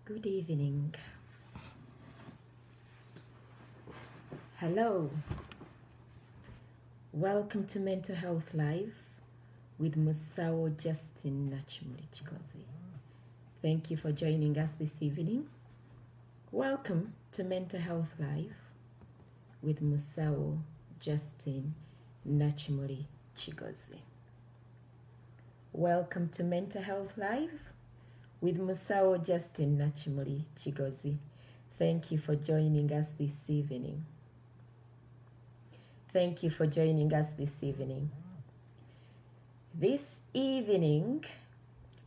Good evening. Hello. Welcome to Mental Health Live with Musawo, Justine Nakimuli. Thank you for joining us this evening. Welcome to Mental Health Live with Musawo, Justine Nakimuli. Welcome to Mental Health Live with Musawo, Justine Nakimuli. Thank you for joining us this evening. Thank you for joining us this evening. This evening,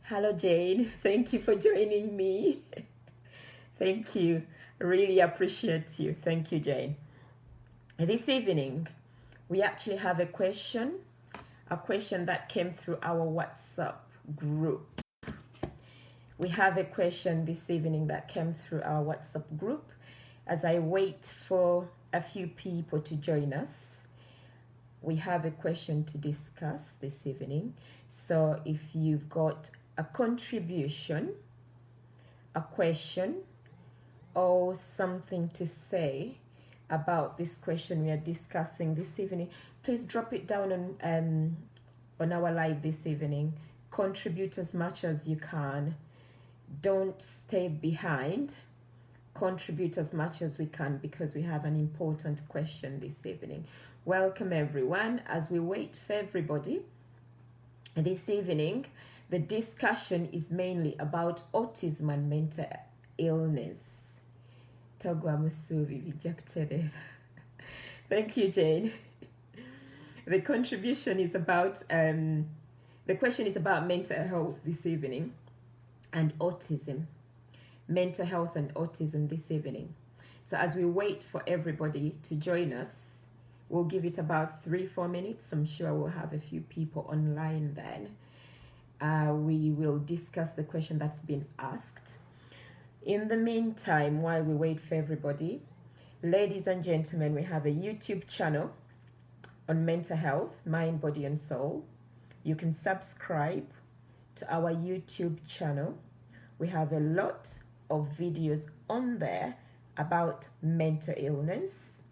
hello Jane, thank you for joining me. Thank you, really appreciate you. Thank you, Jane. This evening, we actually have a question that came through our WhatsApp group. We have a question this evening that came through our WhatsApp group. As I wait for a few people to join us, we have a question to discuss this evening. So if you've got a contribution, a question, or something to say about this question we are discussing this evening, please drop it down on our live this evening. Contribute as much as you can. Don't stay behind. Contribute as much as we can because we have an important question this evening. Welcome everyone. As we wait for everybody, this evening the discussion is mainly about autism and mental illness. Togwa Musubi rejected. Thank you, Jane. The contribution is about the question is about mental health this evening and autism. Mental health and autism this evening. So as we wait for everybody to join us, we'll give it about 3-4 minutes. I'm sure we'll have a few people online then. We will discuss the question that's been asked. In the meantime, while we wait for everybody, ladies and gentlemen, we have a YouTube channel on mental health, mind, body, and soul. You can subscribe to our YouTube channel. We have a lot of videos on there about mental illness.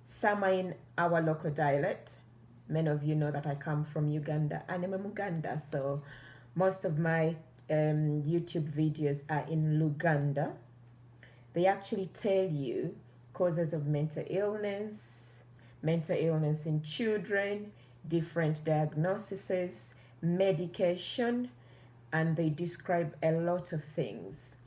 Some are in our local dialect. Many of you know that I come from Uganda and I'm in Uganda, so most of my YouTube videos are in Luganda. They actually tell you causes of mental illness in children, different diagnoses, medication, and they describe a lot of things.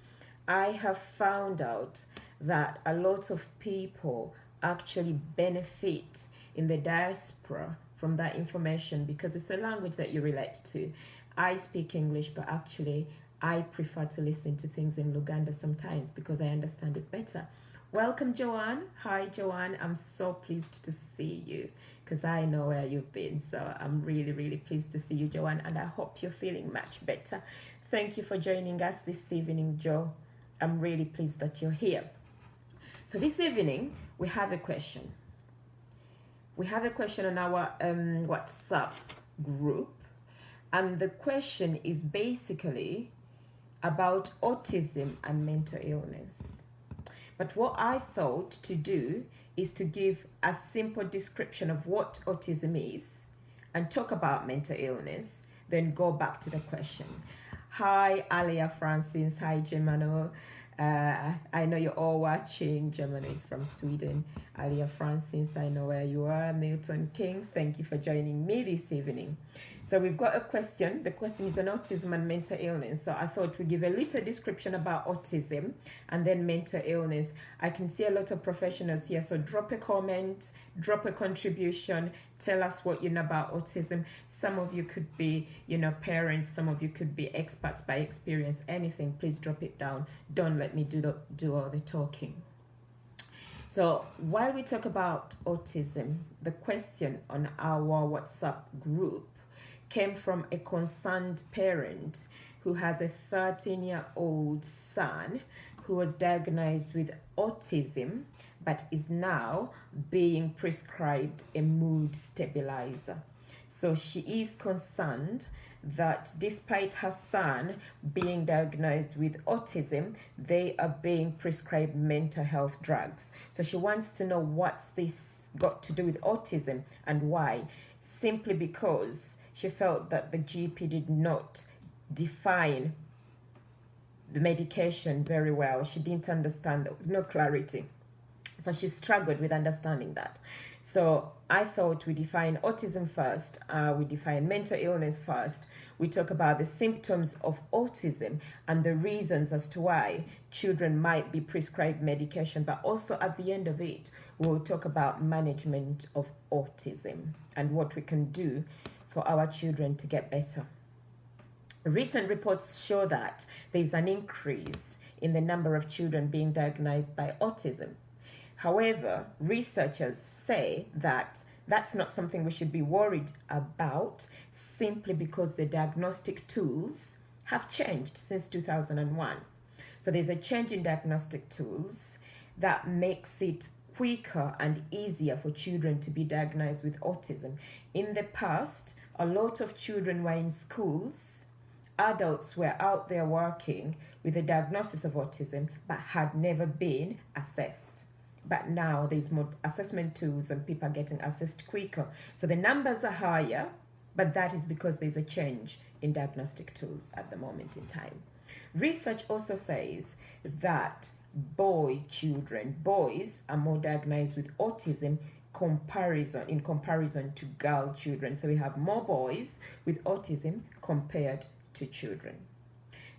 I have found out that a lot of people actually benefit in the diaspora from that information because it's a language that you relate to. I speak English, but actually I prefer to listen to things in Luganda sometimes because I understand it better. Welcome, Joanne. Hi, Joanne. I'm so pleased to see you because I know where you've been. So I'm really, really pleased to see you, Joanne, and I hope you're feeling much better. Thank you for joining us this evening, Joe. I'm really pleased that you're here. So this evening, we have a question. We have a question on our WhatsApp group. And the question is basically about autism and mental illness. But what I thought to do is to give a simple description of what autism is and talk about mental illness, then go back to the question. Hi, Alia Francis. Hi, Gemano. I know you're all watching. Gemano is from Sweden. Alia Francis, I know where you are. Milton Kings, thank you for joining me this evening. So we've got a question. The question is on autism and mental illness. So I thought we'd give a little description about autism and then mental illness. I can see a lot of professionals here. So drop a comment, drop a contribution, tell us what you know about autism. Some of you could be, parents. Some of you could be experts by experience. Anything, please drop it down. Don't let me do all the talking. So while we talk about autism, the question on our WhatsApp group came from a concerned parent who has a 13-year-old son who was diagnosed with autism but is now being prescribed a mood stabilizer. So she is concerned that despite her son being diagnosed with autism, they are being prescribed mental health drugs. So she wants to know what's this got to do with autism and why. Simply because she felt that the GP did not define the medication very well. She didn't understand, there was no clarity. So she struggled with understanding that. So I thought we define autism first, we define mental illness first, we talk about the symptoms of autism and the reasons as to why children might be prescribed medication, but also at the end of it, we'll talk about management of autism and what we can do for our children to get better. Recent reports show that there's an increase in the number of children being diagnosed by autism. However, researchers say that that's not something we should be worried about simply because the diagnostic tools have changed since 2001. So there's a change in diagnostic tools that makes it quicker and easier for children to be diagnosed with autism. In the past, a lot of children were in schools, adults were out there working with a diagnosis of autism but had never been assessed. But now there's more assessment tools and people are getting assessed quicker. So the numbers are higher, but that is because there's a change in diagnostic tools at the moment in time. Research also says that boys are more diagnosed with autism in comparison to girl children. So we have more boys with autism compared to children.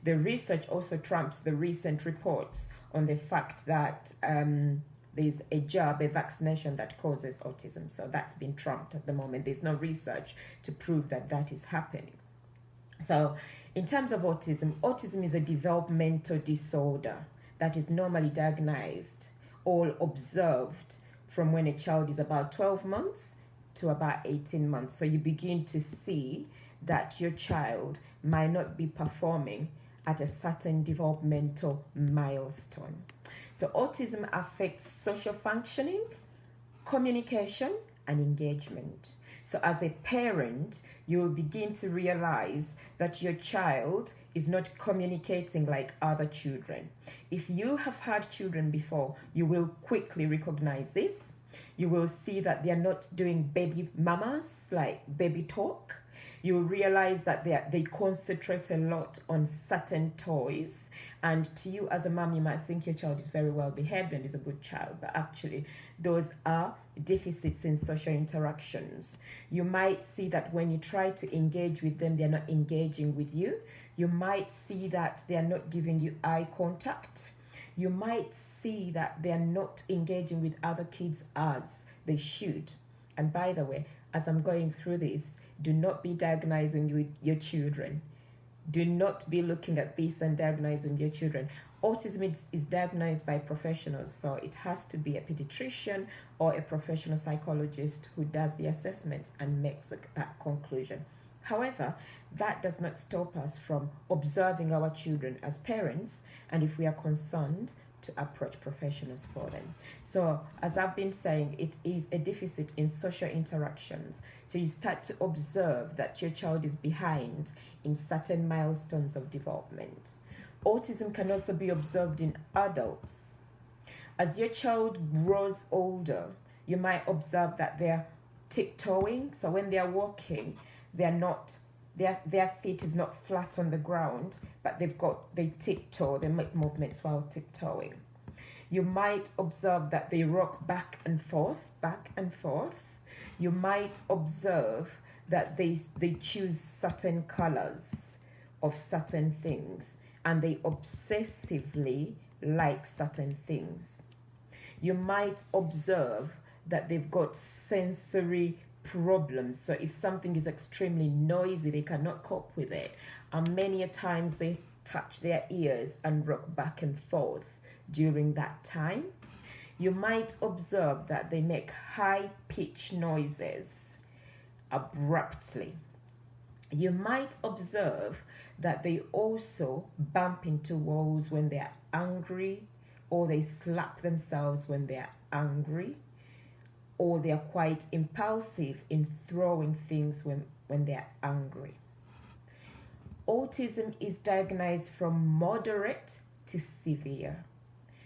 The research also trumps the recent reports on the fact that there's a vaccination that causes autism. So that's been trumped at the moment. There's no research to prove that that is happening. So in terms of autism is a developmental disorder that is normally diagnosed or observed from when a child is about 12 months to about 18 months. So you begin to see that your child might not be performing at a certain developmental milestone. So autism affects social functioning, communication, and engagement. So as a parent, you will begin to realize that your child is not communicating like other children. If you have had children before, you will quickly recognize this. You will see that they are not doing baby mamas, like baby talk. You will realize that they concentrate a lot on certain toys. And to you as a mom, you might think your child is very well behaved and is a good child, but actually those are deficits in social interactions. You might see that when you try to engage with them, they're not engaging with you. You might see that they are not giving you eye contact. You might see that they are not engaging with other kids as they should. And by the way, as I'm going through this, do not be diagnosing with your children. Do not be looking at this and diagnosing your children. Autism is diagnosed by professionals, so it has to be a pediatrician or a professional psychologist who does the assessments and makes that conclusion. However, that does not stop us from observing our children as parents, and if we are concerned, to approach professionals for them. So as I've been saying, it is a deficit in social interactions. So you start to observe that your child is behind in certain milestones of development. Autism can also be observed in adults. As your child grows older, you might observe that they're tiptoeing. So when they're walking, their feet is not flat on the ground, but they tiptoe, they make movements while tiptoeing. You might observe that they rock back and forth. You might observe that they choose certain colors of certain things and they obsessively like certain things. You might observe that they've got sensory problems. So if something is extremely noisy, they cannot cope with it. And many a times they touch their ears and rock back and forth during that time. You might observe that they make high-pitched noises abruptly. You might observe that they also bump into walls when they are angry, or they slap themselves when they are angry, or they are quite impulsive in throwing things when they are angry. Autism is diagnosed from moderate to severe.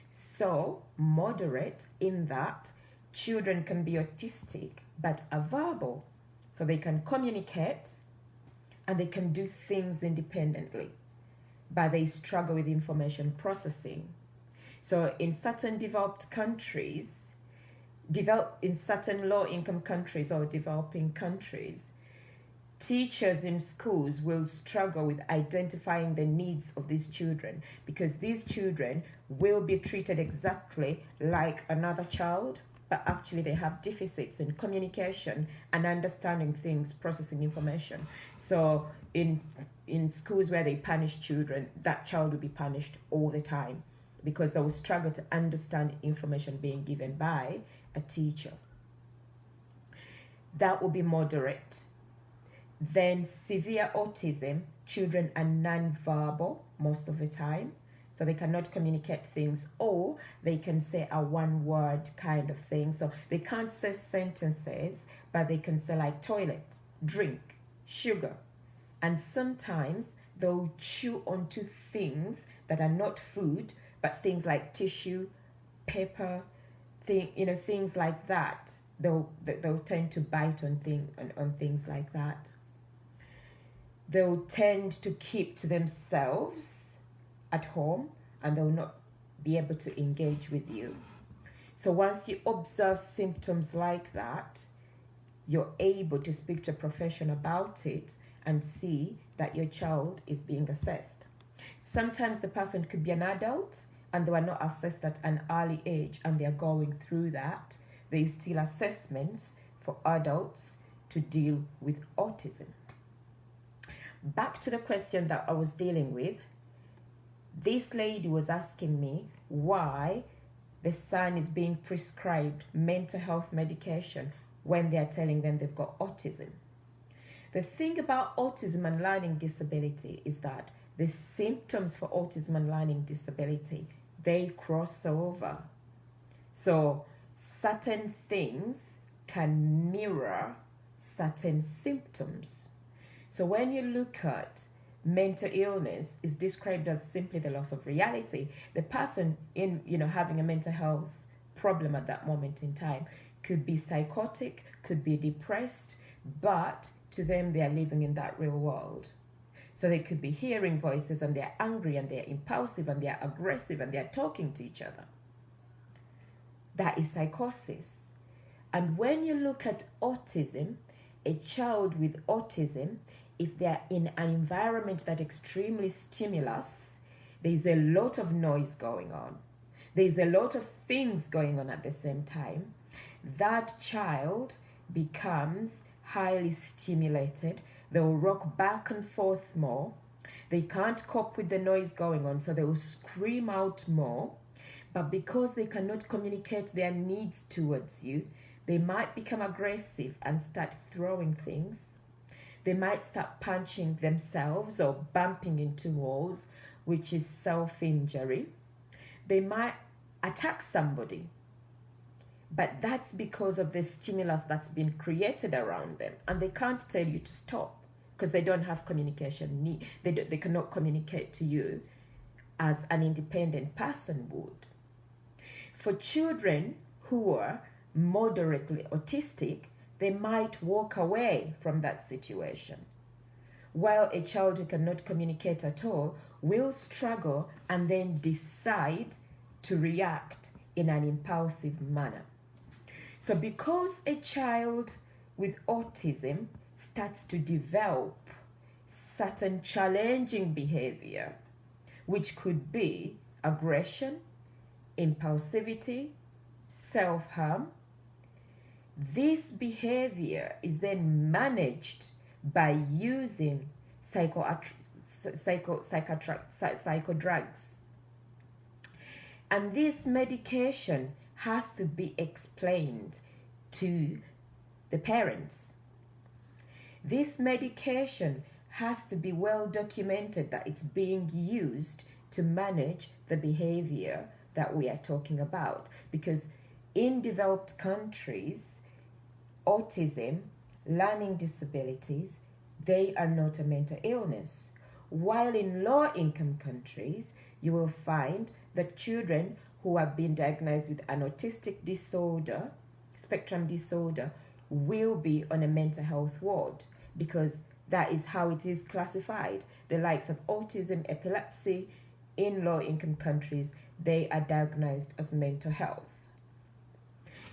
So, moderate in that children can be autistic but are verbal. So they can communicate and they can do things independently, but they struggle with information processing. So in certain developed countries, in certain low-income countries or developing countries, teachers in schools will struggle with identifying the needs of these children, because these children will be treated exactly like another child, but actually they have deficits in communication and understanding things, processing information. So in schools where they punish children, that child will be punished all the time because they will struggle to understand information being given by a teacher. That will be moderate. Then severe autism, children are non-verbal most of the time. So they cannot communicate things, or they can say a one-word kind of thing. So they can't say sentences, but they can say like toilet, drink, sugar. And sometimes they'll chew onto things that are not food, but things like tissue, paper, things like that. They'll tend to bite on things like that. They'll tend to keep to themselves at home, and they'll not be able to engage with you. So once you observe symptoms like that, you're able to speak to a professional about it and see that your child is being assessed. Sometimes the person could be an adult and they were not assessed at an early age and they're going through that. There is still assessments for adults to deal with autism. Back to the question that I was dealing with. This lady was asking me why the son is being prescribed mental health medication when they're telling them they've got autism. The thing about autism and learning disability is that the symptoms for autism and learning disability, they cross over. So certain things can mirror certain symptoms. So when you look at mental illness, is described as simply the loss of reality. The person in having a mental health problem at that moment in time could be psychotic, could be depressed, but to them they are living in that real world. So they could be hearing voices and they're angry and they're impulsive and they're aggressive and they're talking to each other. That is psychosis. And when you look at autism, a child with autism, if they're in an environment that extremely stimulus, there's a lot of noise going on. There's a lot of things going on at the same time. That child becomes highly stimulated. They'll rock back and forth more. They can't cope with the noise going on, so they will scream out more. But because they cannot communicate their needs towards you, they might become aggressive and start throwing things. They might start punching themselves or bumping into walls, which is self-injury. They might attack somebody, but that's because of the stimulus that's been created around them, and they can't tell you to stop because they don't have communication need. They cannot communicate to you as an independent person would. For children who are moderately autistic, they might walk away from that situation, while a child who cannot communicate at all will struggle and then decide to react in an impulsive manner. So because a child with autism starts to develop certain challenging behavior, which could be aggression, impulsivity, self-harm, this behavior is then managed by using psycho drugs. And this medication has to be explained to the parents. This medication has to be well documented that it's being used to manage the behavior that we are talking about. Because in developed countries, autism, learning disabilities, they are not a mental illness. while in low-income countries, you will find that children who have been diagnosed with an autistic disorder, spectrum disorder, will be on a mental health ward, because that is how it is classified. The likes of autism, epilepsy, in low-income countries, they are diagnosed as mental health.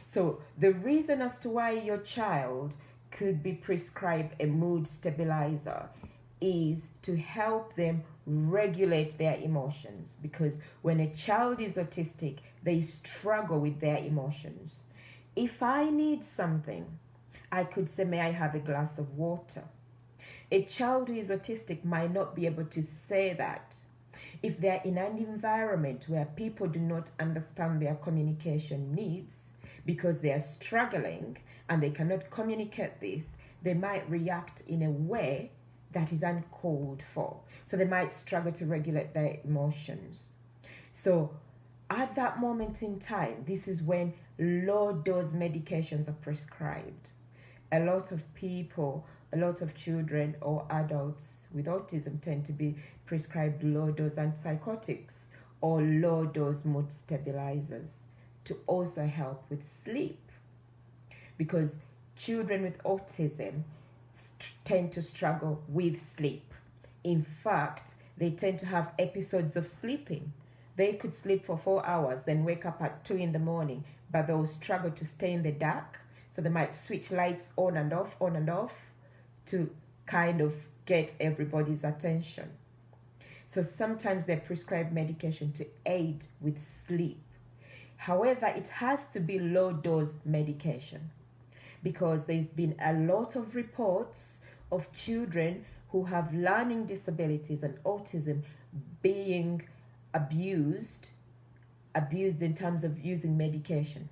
So the reason as to why your child could be prescribed a mood stabilizer is to help them regulate their emotions, because when a child is autistic, they struggle with their emotions. If I need something, I could say, may I have a glass of water? A child who is autistic might not be able to say that. If they're in an environment where people do not understand their communication needs because they are struggling and they cannot communicate this, they might react in a way that is uncalled for. So they might struggle to regulate their emotions. So at that moment in time, this is when low dose medications are prescribed. A lot of people, a lot of children or adults with autism tend to be prescribed low dose antipsychotics or low dose mood stabilizers to also help with sleep, because children with autism tend to struggle with sleep. In fact, they tend to have episodes of sleeping. They could sleep for 4 hours, then wake up at 2 in the morning, but they'll struggle to stay in the dark. So they might switch lights on and off to kind of get everybody's attention. So sometimes they prescribe medication to aid with sleep. However, it has to be low dose medication, because there's been a lot of reports of children who have learning disabilities and autism being abused in terms of using medication.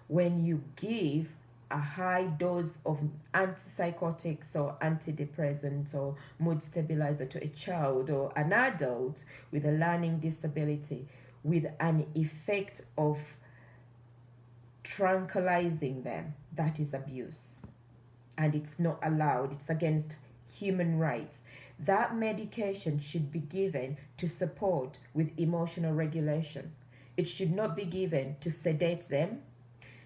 When you give a high dose of antipsychotics or antidepressants or mood stabilizer to a child or an adult with a learning disability with an effect of tranquilizing them, that is abuse. And it's not allowed. It's against human rights. That medication should be given to support with emotional regulation. It should not be given to sedate them.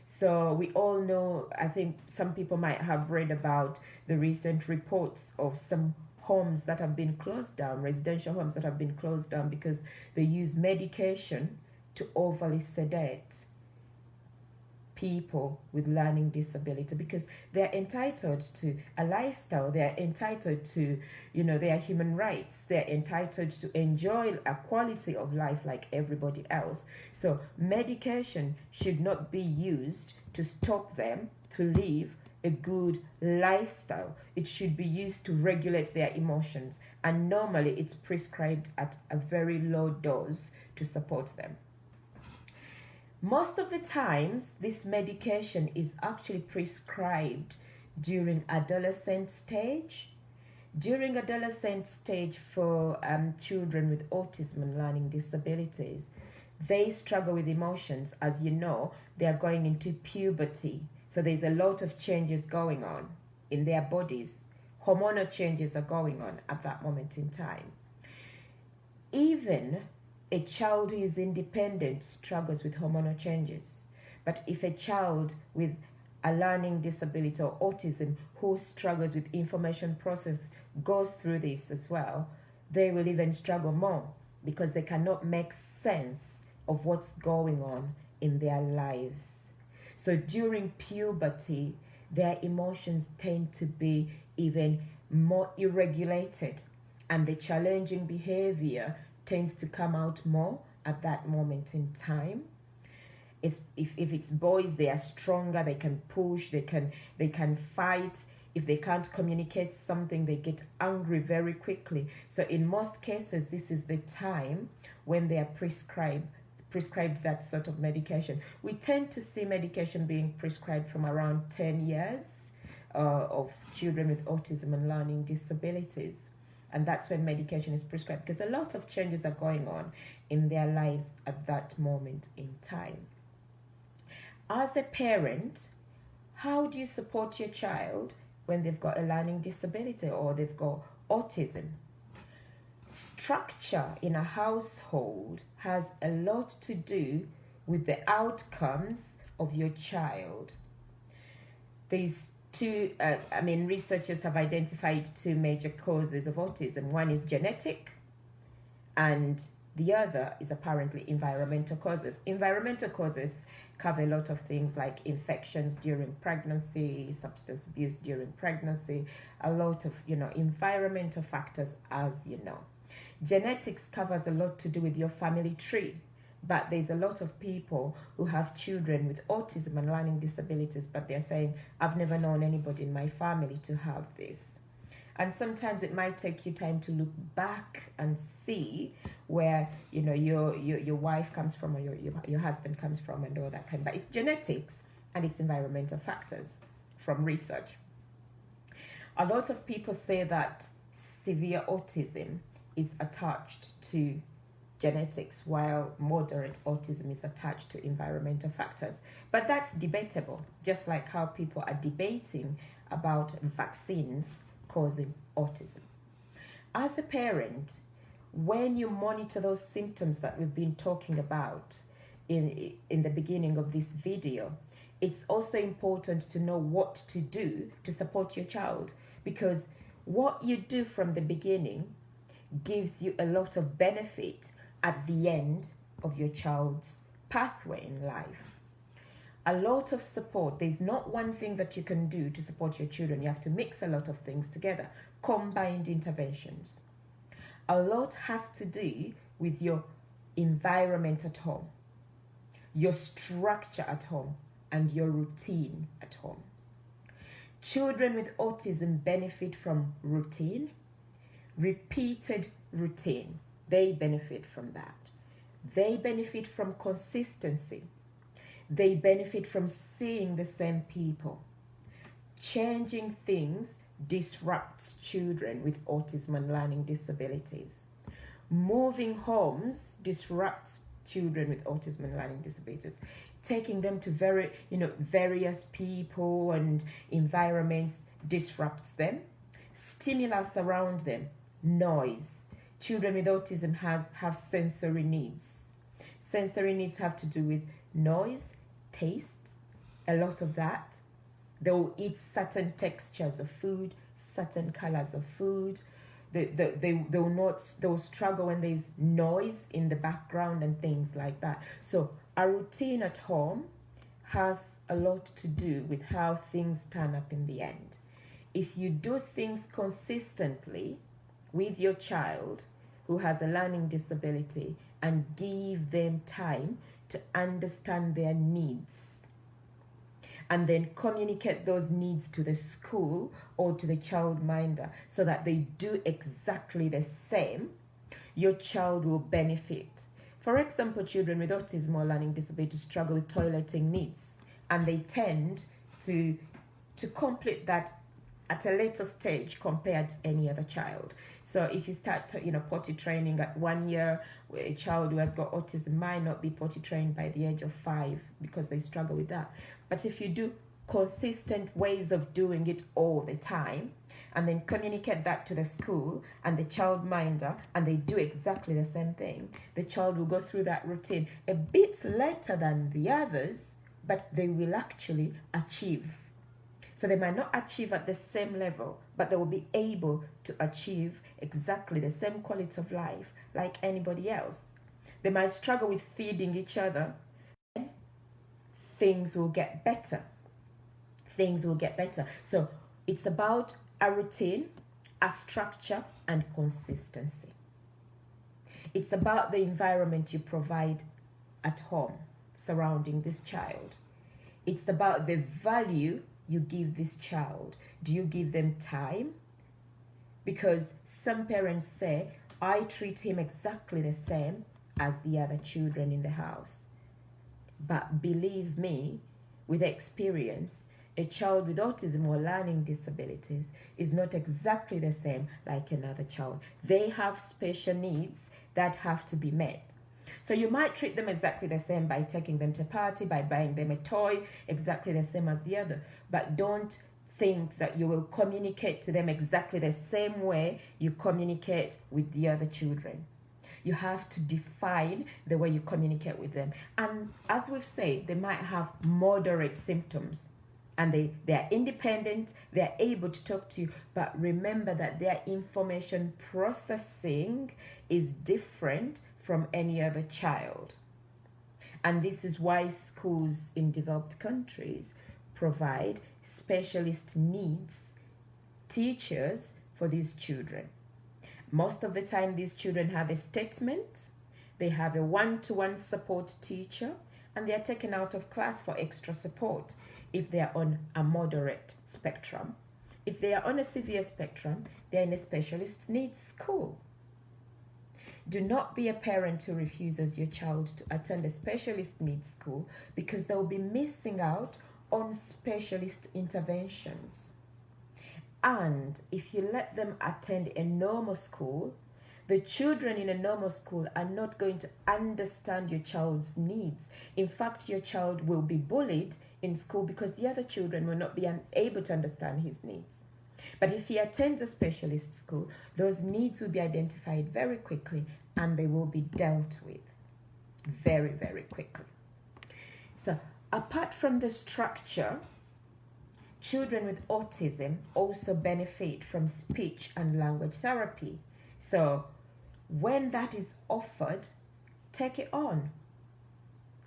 So we all know, I think some people might have read about the recent reports of some homes that have been closed down, residential homes that have been closed down because they use medication to overly sedate people with learning disability, because they're entitled to a lifestyle, they're entitled to, their human rights, they're entitled to enjoy a quality of life like everybody else. So medication should not be used to stop them to live a good lifestyle. It should be used to regulate their emotions, and normally it's prescribed at a very low dose to support them. Most of the times, this medication is actually prescribed during adolescent stage. During adolescent stage for children with autism and learning disabilities, they struggle with emotions. As you know, they are going into puberty. So there's a lot of changes going on in their bodies. Hormonal changes are going on at that moment in time. Even a child who is independent struggles with hormonal changes. But if a child with a learning disability or autism who struggles with information process goes through this as well, they will even struggle more, because they cannot make sense of what's going on in their lives. So during puberty, their emotions tend to be even more irregulated, and the challenging behavior tends to come out more at that moment in time. If it's boys, they are stronger, they can push, they can fight. If they can't communicate something, they get angry very quickly. So in most cases, this is the time when they are prescribed that sort of medication. We tend to see medication being prescribed from around 10 years of children with autism and learning disabilities. And that's when medication is prescribed, because a lot of changes are going on in their lives at that moment in time. As a parent, how do you support your child when they've got a learning disability or they've got autism? Structure in a household has a lot to do with the outcomes of your child. These two, researchers have identified two major causes of autism. One is genetic, and the other is apparently environmental causes. Environmental causes cover a lot of things like infections during pregnancy, substance abuse during pregnancy, a lot of, environmental factors, as you know. Genetics covers a lot to do with your family tree, but there's a lot of people who have children with autism and learning disabilities, but they're saying, I've never known anybody in my family to have this. And sometimes it might take you time to look back and see where, your wife comes from, or your husband comes from, and all that kind. But it's genetics and it's environmental factors from research. A lot of people say that severe autism is attached to genetics, while moderate autism is attached to environmental factors. But that's debatable, just like how people are debating about vaccines causing autism. As a parent, when you monitor those symptoms that we've been talking about in the beginning of this video, it's also important to know what to do to support your child, because what you do from the beginning gives you a lot of benefit at the end of your child's pathway in life. A lot of support. There's not one thing that you can do to support your children. You have to mix a lot of things together, combined interventions. A lot has to do with your environment at home, your structure at home, and your routine at home. Children with autism benefit from routine, repeated routine. They benefit from that. They benefit from consistency. They benefit from seeing the same people. Changing things disrupts children with autism and learning disabilities. Moving homes disrupts children with autism and learning disabilities. Taking them to various people and environments disrupts them. Stimulus around them, noise. Children with autism have sensory needs. Sensory needs have to do with noise, taste, a lot of that. They'll eat certain textures of food, certain colors of food. They'll struggle when there's noise in the background and things like that. So a routine at home has a lot to do with how things turn up in the end. If you do things consistently with your child who has a learning disability and give them time to understand their needs, and then communicate those needs to the school or to the childminder so that they do exactly the same, your child will benefit. For example, children with autism or learning disability struggle with toileting needs, and they tend to complete that at a later stage compared to any other child. So if you start, potty training at 1 year, a child who has got autism might not be potty trained by the age of 5 because they struggle with that. But if you do consistent ways of doing it all the time, and then communicate that to the school and the childminder, and they do exactly the same thing, the child will go through that routine a bit later than the others, but they will actually achieve. So they might not achieve at the same level, but they will be able to achieve exactly the same quality of life like anybody else. They might struggle with feeding each other. Things will get better. Things will get better. So it's about a routine, a structure, and consistency. It's about the environment you provide at home surrounding this child. It's about the value you give this child. Do you give them time? Because some parents say, I treat him exactly the same as the other children in the house. But believe me, with experience, a child with autism or learning disabilities is not exactly the same like another child. They have special needs that have to be met. So you might treat them exactly the same by taking them to a party, by buying them a toy, exactly the same as the other. But don't think that you will communicate to them exactly the same way you communicate with the other children. You have to define the way you communicate with them. And as we've said, they might have moderate symptoms and they are independent, they are able to talk to you, but remember that their information processing is different from any other child. And this is why schools in developed countries provide specialist needs teachers for these children. Most of the time, these children have a statement, they have a one-to-one support teacher, and they are taken out of class for extra support if they are on a moderate spectrum. If they are on a severe spectrum, they are in a specialist needs school. Do not be a parent who refuses your child to attend a specialist needs school, because they will be missing out on specialist interventions. And if you let them attend a normal school, the children in a normal school are not going to understand your child's needs. In fact, your child will be bullied in school because the other children will not be able to understand his needs. But if he attends a specialist school, those needs will be identified very quickly and they will be dealt with very, very quickly. So apart from the structure, children with autism also benefit from speech and language therapy. So when that is offered, take it on.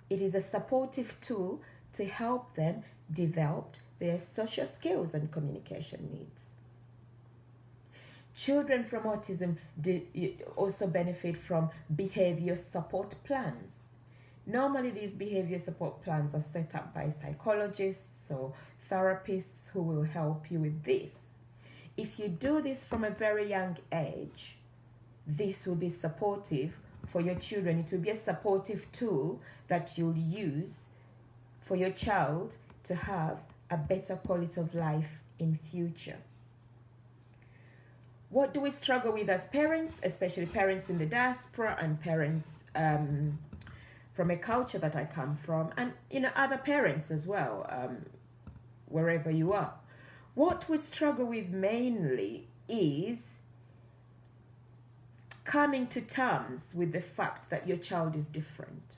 It is a supportive tool to help them develop their social skills and communication needs. Children from autism also benefit from behavior support plans. Normally, these behavior support plans are set up by psychologists or therapists who will help you with this. If you do this from a very young age, this will be supportive for your children. It will be a supportive tool that you'll use for your child to have a better quality of life in future. What do we struggle with as parents, especially parents in the diaspora and parents from a culture that I come from, and other parents as well, wherever you are? What we struggle with mainly is coming to terms with the fact that your child is different.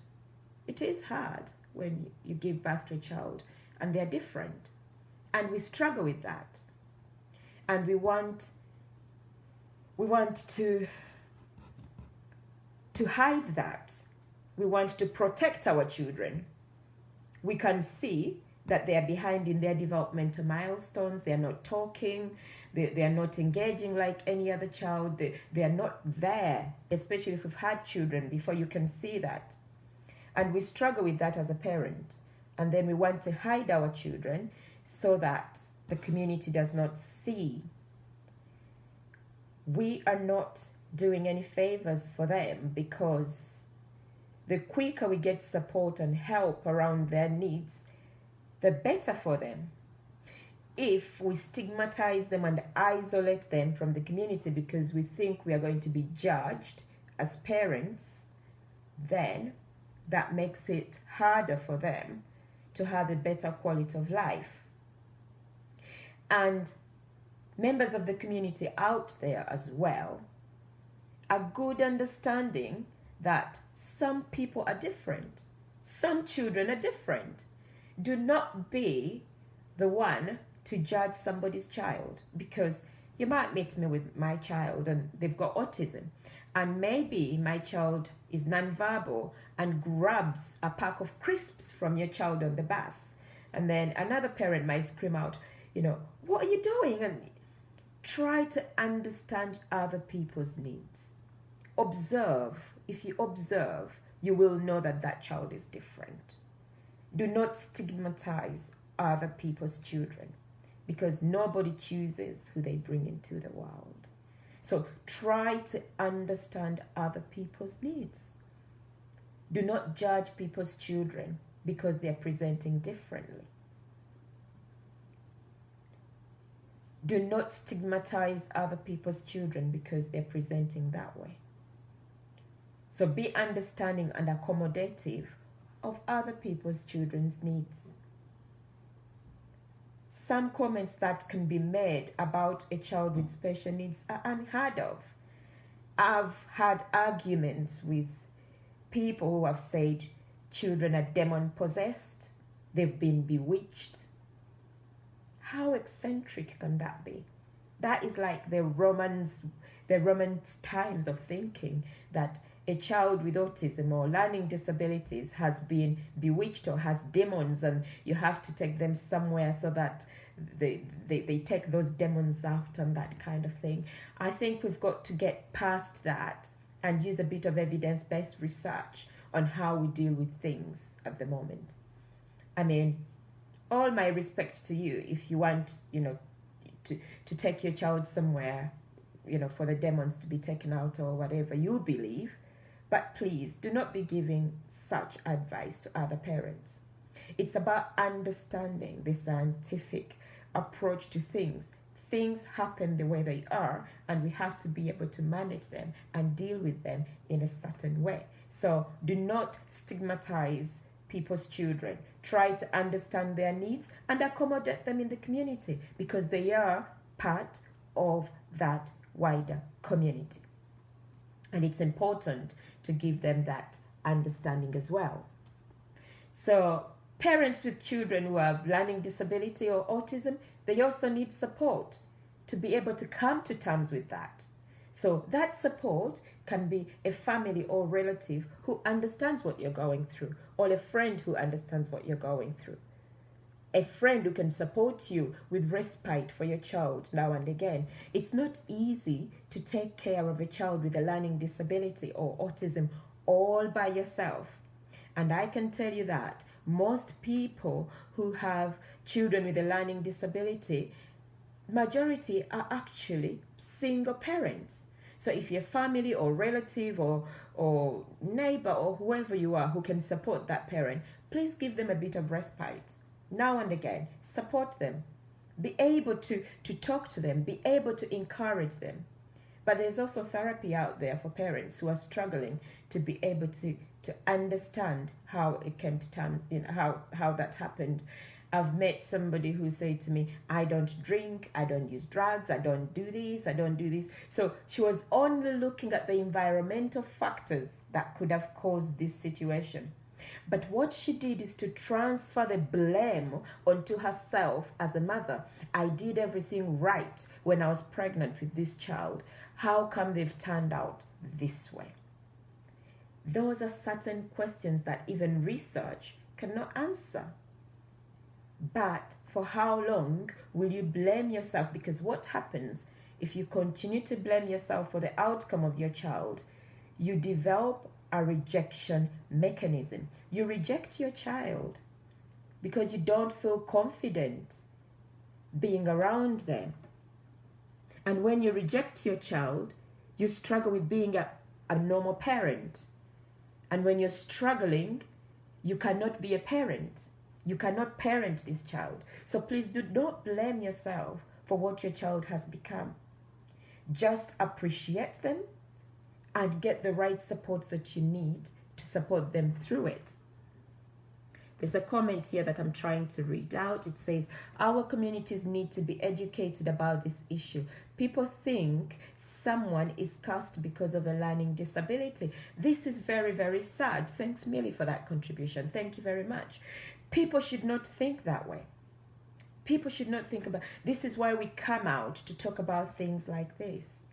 It is hard when you give birth to a child and they're different, and we struggle with that, and we want to hide that. We want to protect our children. We can see that they are behind in their developmental milestones. They are not talking. They are not engaging like any other child. They are not there, especially if we've had children before. You can see that. And we struggle with that as a parent. And then we want to hide our children so that the community does not see. We are not doing any favors for them, because the quicker we get support and help around their needs, the better for them. If we stigmatize them and isolate them from the community because we think we are going to be judged as parents, then that makes it harder for them to have a better quality of life. And members of the community out there as well, a good understanding that some people are different. Some children are different. Do not be the one to judge somebody's child, because you might meet me with my child and they've got autism, and maybe my child is nonverbal and grabs a pack of crisps from your child on the bus, and then another parent might scream out, what are you doing? And try to understand other people's needs. Observe. If you observe, you will know that that child is different. Do not stigmatize other people's children, because nobody chooses who they bring into the world. So try to understand other people's needs. Do not judge people's children because they're presenting differently. Do not stigmatize other people's children because they're presenting that way. So be understanding and accommodative of other people's children's needs. some comments that can be made about a child with special needs are unheard of. I've had arguments with people who have said children are demon possessed, they've been bewitched. How eccentric can that be? That is like the Roman times of thinking that a child with autism or learning disabilities has been bewitched or has demons, and you have to take them somewhere so that they take those demons out and that kind of thing. I think we've got to get past that and use a bit of evidence-based research on how we deal with things at the moment. I mean, all my respect to you if you want, to take your child somewhere, for the demons to be taken out or whatever you believe. But please do not be giving such advice to other parents. It's about understanding the scientific approach to things. Things happen the way they are, and we have to be able to manage them and deal with them in a certain way. So do not stigmatize people's children. Try to understand their needs and accommodate them in the community, because they are part of that wider community. And it's important to give them that understanding as well. So parents with children who have learning disability or autism, they also need support to be able to come to terms with that. So that support can be a family or relative who understands what you're going through, or a friend who understands what you're going through. A friend who can support you with respite for your child now and again. It's not easy to take care of a child with a learning disability or autism all by yourself. And I can tell you that most people who have children with a learning disability, majority are actually single parents. So if your family or relative or neighbor or whoever you are who can support that parent, please give them a bit of respite. Now and again, support them. Be able to talk to them, be able to encourage them. But there's also therapy out there for parents who are struggling to be able to understand how it came to terms, how that happened. I've met somebody who said to me, I don't drink, I don't use drugs, I don't do this, I don't do this. So she was only looking at the environmental factors that could have caused this situation. But what she did is to transfer the blame onto herself as a mother. I did everything right when I was pregnant with this child. How come they've turned out this way? Those are certain questions that even research cannot answer. But for how long will you blame yourself? Because what happens if you continue to blame yourself for the outcome of your child? You develop a rejection mechanism. You reject your child because you don't feel confident being around them. And when you reject your child, you struggle with being a normal parent. And when you're struggling, you cannot be a parent. You cannot parent this child. So please do not blame yourself for what your child has become. Just appreciate them and get the right support that you need to support them through it. There's a comment here that I'm trying to read out. It says, our communities need to be educated about this issue. People think someone is cursed because of a learning disability. This is very, very sad. Thanks, Millie, for that contribution. Thank you very much. People should not think that way. People should not think about... This is why we come out to talk about things like this.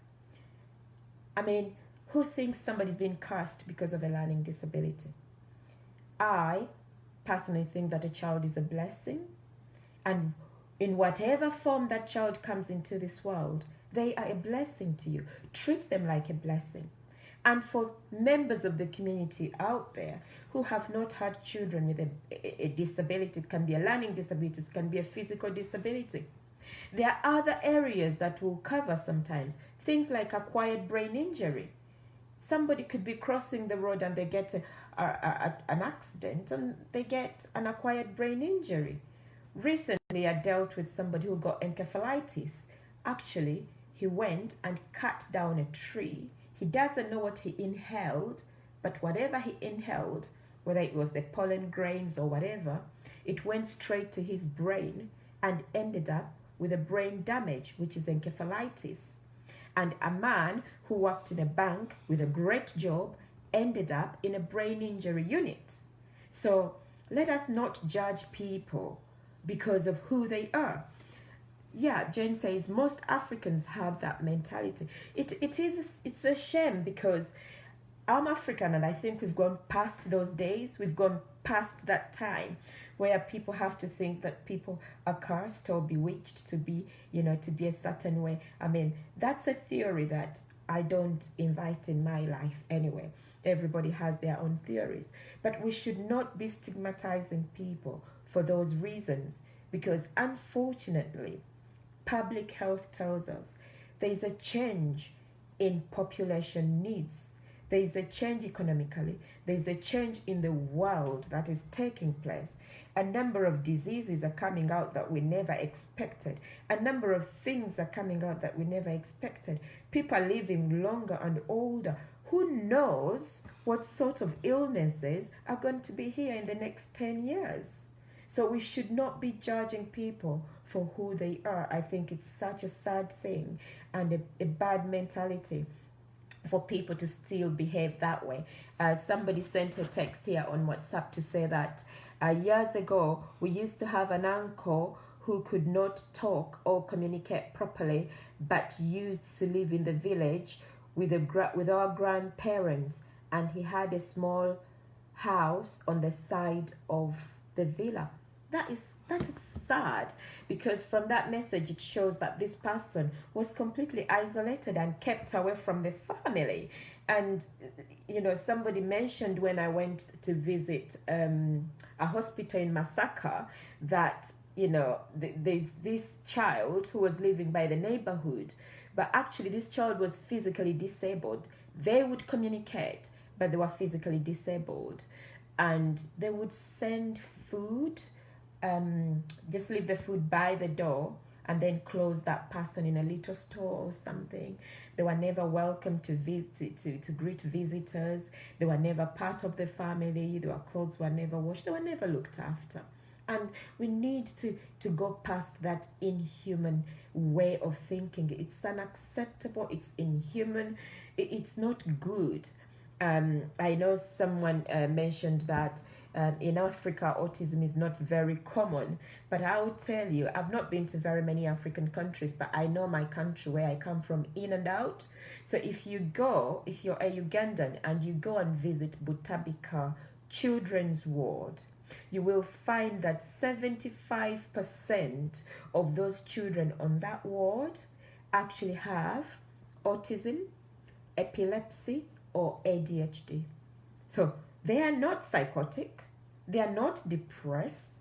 I mean, who thinks somebody's been cursed because of a learning disability? I personally think that a child is a blessing, and in whatever form that child comes into this world, they are a blessing to you. Treat them like a blessing. And for members of the community out there who have not had children with a disability, it can be a learning disability, it can be a physical disability. There are other areas that we'll cover sometimes, things like acquired brain injury. Somebody could be crossing the road and they get an accident and they get an acquired brain injury. Recently, I dealt with somebody who got encephalitis. Actually, he went and cut down a tree. He doesn't know what he inhaled, but whatever he inhaled, whether it was the pollen grains or whatever, it went straight to his brain and ended up with a brain damage, which is encephalitis. And a man who worked in a bank with a great job ended up in a brain injury unit. So let us not judge people because of who they are. Yeah, Jane says most Africans have that mentality. It's a shame because I'm African and I think we've gone past those days. We've gone past that time where people have to think that people are cursed or bewitched to be, to be a certain way. I mean, that's a theory that I don't invite in my life anyway. Everybody has their own theories. But we should not be stigmatizing people for those reasons because unfortunately, public health tells us there's a change in population needs. There's a change economically. There's a change in the world that is taking place. A number of diseases are coming out that we never expected. A number of things are coming out that we never expected. People are living longer and older. Who knows what sort of illnesses are going to be here in the next 10 years? So we should not be judging people for who they are. I think it's such a sad thing and a bad mentality for people to still behave that way. Somebody sent a text here on WhatsApp to say that years ago we used to have an uncle who could not talk or communicate properly but used to live in the village with our grandparents, and he had a small house on the side of the villa. That is sad because from that message it shows that this person was completely isolated and kept away from the family. And somebody mentioned when I went to visit a hospital in Masaka that there's this child who was living by the neighborhood, but actually this child was physically disabled. They would communicate, but they were physically disabled, and they would send food, just leave the food by the door and then close that person in a little store or something. They were never welcome to greet visitors. They were never part of the family. Their clothes were never washed. They were never looked after. And we need to go past that inhuman way of thinking. It's unacceptable. It's inhuman. It's not good. I know someone mentioned that in Africa, autism is not very common. But I will tell you, I've not been to very many African countries, but I know my country where I come from in and out. So if you're a Ugandan and you go and visit Butabika Children's Ward, you will find that 75% of those children on that ward actually have autism, epilepsy, or ADHD. So they are not psychotic, they are not depressed,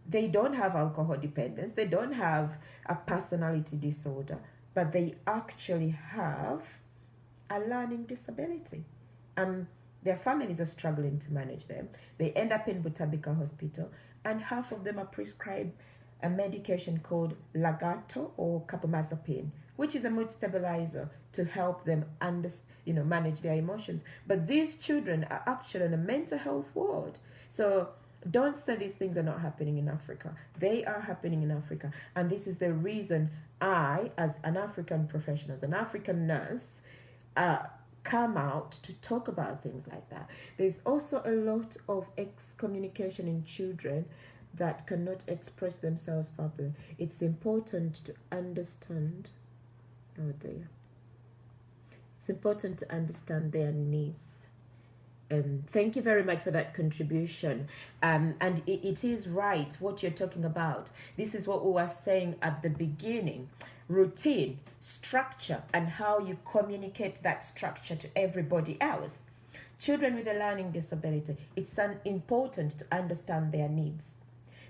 they don't have alcohol dependence, they don't have a personality disorder, but they actually have a learning disability. Their families are struggling to manage them. They end up in Butabika Hospital, and half of them are prescribed a medication called Lagato or carbamazepine, which is a mood stabilizer to help them manage their emotions. But these children are actually in a mental health ward. So don't say these things are not happening in Africa. They are happening in Africa. And this is the reason I, as an African professional, as an African nurse, come out to talk about things like that. There's also a lot of excommunication in children that cannot express themselves properly. It's important to understand, it's important to understand their needs. Thank you very much for that contribution. And it is right what you're talking about. This is what we were saying at the beginning. Routine, structure, and how you communicate that structure to everybody else. Children with a learning disability, it's important to understand their needs,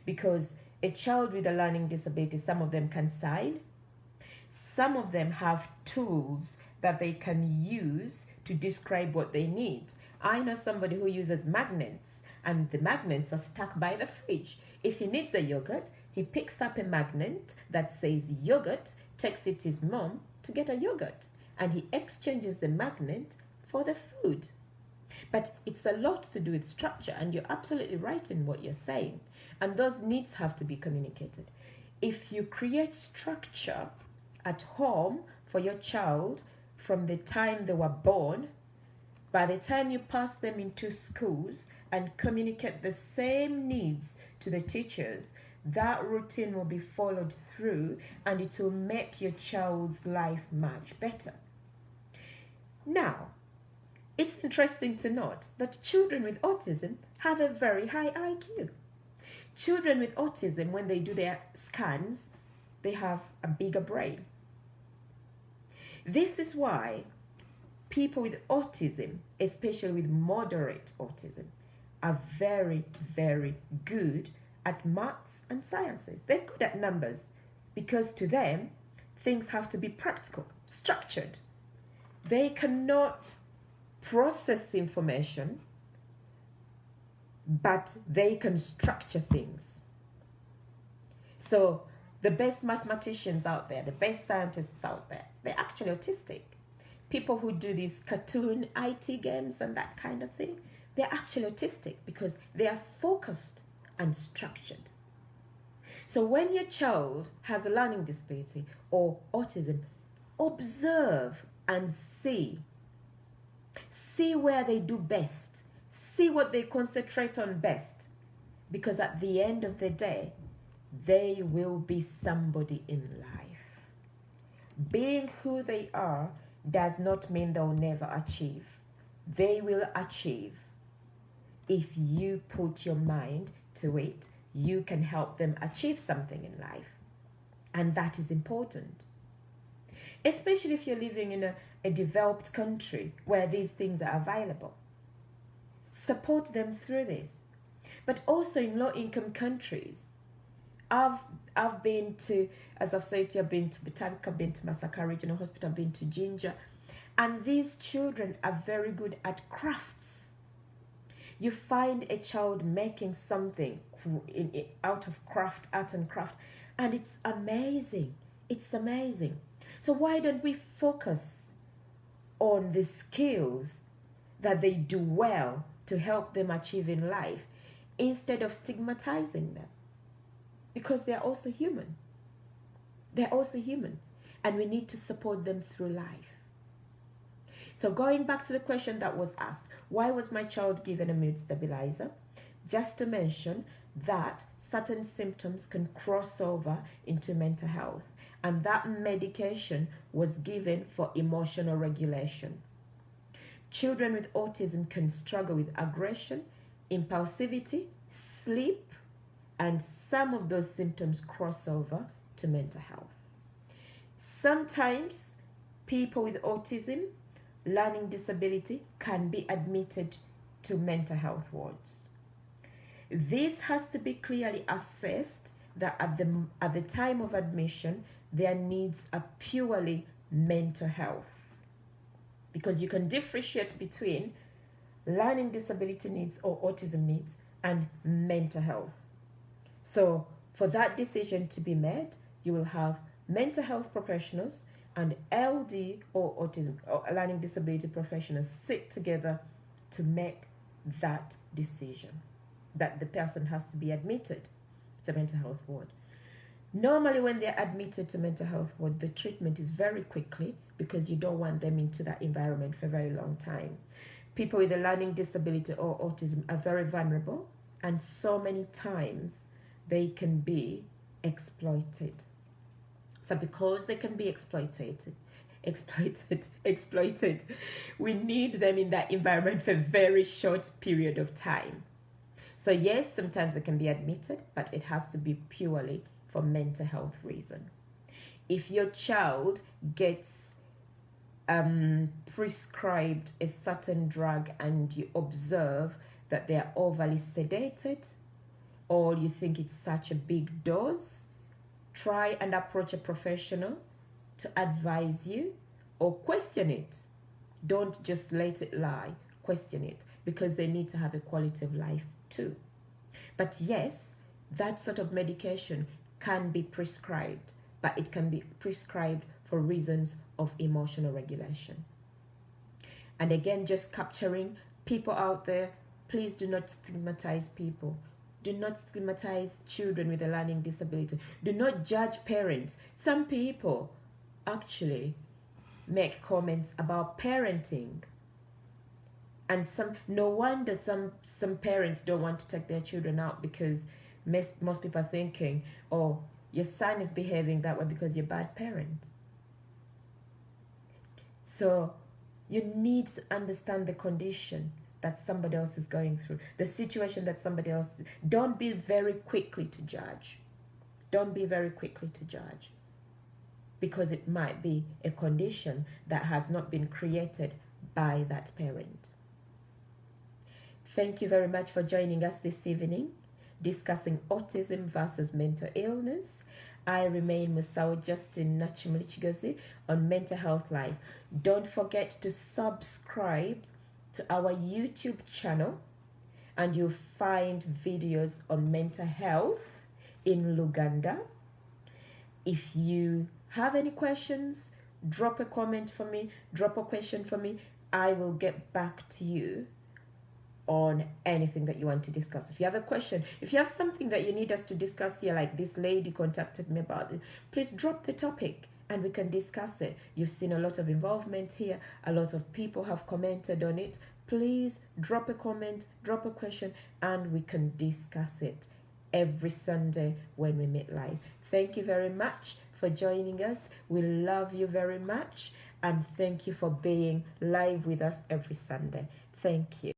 because a child with a learning disability, some of them can sign, some of them have tools that they can use to describe what they need. I know somebody who uses magnets, and the magnets are stuck by the fridge. If he needs a yogurt, he picks up a magnet that says yogurt, takes it to his mom to get a yogurt, and he exchanges the magnet for the food. But it's a lot to do with structure, and you're absolutely right in what you're saying. And those needs have to be communicated. If you create structure at home for your child from the time they were born, by the time you pass them into schools and communicate the same needs to the teachers, that routine will be followed through, and it will make your child's life much better. Now, it's interesting to note that children with autism have a very high IQ. Children with autism, when they do their scans, they have a bigger brain. This is why people with autism, especially with moderate autism, are very, very good at maths and sciences. They're good at numbers because to them, things have to be practical, structured. They cannot process information, but they can structure things. So the best mathematicians out there, the best scientists out there, they're actually autistic. People who do these cartoon IT games and that kind of thing, they're actually autistic because they are focused and structured. So when your child has a learning disability or autism, observe and see. See where they do best. See what they concentrate on best. Because at the end of the day, they will be somebody in life. Being who they are does not mean they'll never achieve. They will achieve. If you put your mind to it, you can help them achieve something in life. And that is important. Especially if you're living in a developed country where these things are available. Support them through this. But also in low-income countries, I've been to, as I've said to you, I've been to Botanic, I've been to Masaka Regional Hospital, I've been to Jinja, and these children are very good at crafts. You find a child making something out of craft, art and craft, and it's amazing. It's amazing. So why don't we focus on the skills that they do well to help them achieve in life instead of stigmatizing them? Because they're also human. They're also human. And we need to support them through life. So going back to the question that was asked, why was my child given a mood stabilizer? Just to mention that certain symptoms can cross over into mental health. And that medication was given for emotional regulation. Children with autism can struggle with aggression, impulsivity, sleep, and some of those symptoms cross over to mental health. Sometimes people with autism, learning disability, can be admitted to mental health wards. This has to be clearly assessed that at the time of admission, their needs are purely mental health. Because you can differentiate between learning disability needs or autism needs and mental health. So for that decision to be made, you will have mental health professionals and LD or autism or learning disability professionals sit together to make that decision that the person has to be admitted to mental health ward. Normally when they're admitted to mental health ward, the treatment is very quickly because you don't want them into that environment for a very long time. People with a learning disability or autism are very vulnerable, and so many times they can be exploited. So because they can be exploited, we need them in that environment for a very short period of time. So yes, sometimes they can be admitted, but it has to be purely for mental health reason. If your child gets prescribed a certain drug and you observe that they are overly sedated, or you think it's such a big dose, try and approach a professional to advise you or question it. Don't just let it lie, question it, because they need to have a quality of life too. But yes, that sort of medication can be prescribed, but it can be prescribed for reasons of emotional regulation. And again, just capturing People out there, please do not stigmatize people. Do not stigmatize children with a learning disability. Do not judge parents. Some people actually make comments about parenting. And no wonder some parents don't want to take their children out, because most people are thinking, oh, your son is behaving that way because you're a bad parent. So you need to understand the condition that somebody else is going through, the situation that somebody else is. Don't be very quickly to judge. Don't be very quickly to judge, because it might be a condition that has not been created by that parent. Thank you very much for joining us this evening, discussing autism versus mental illness. I remain musawo Justine Nakimuli kigozi on Mental Health Live. Don't forget to subscribe to our YouTube channel, and you'll find videos on mental health in Luganda. If you have any questions, drop a comment for me, drop a question for me. I will get back to you on anything that you want to discuss. If you have a question, if you have something that you need us to discuss here, like this lady contacted me about it, please drop the topic and we can discuss it. You've seen a lot of involvement here. A lot of people have commented on it. Please drop a comment, drop a question, and we can discuss it every Sunday when we meet live. Thank you very much for joining us. We love you very much, and thank you for being live with us every Sunday. Thank you.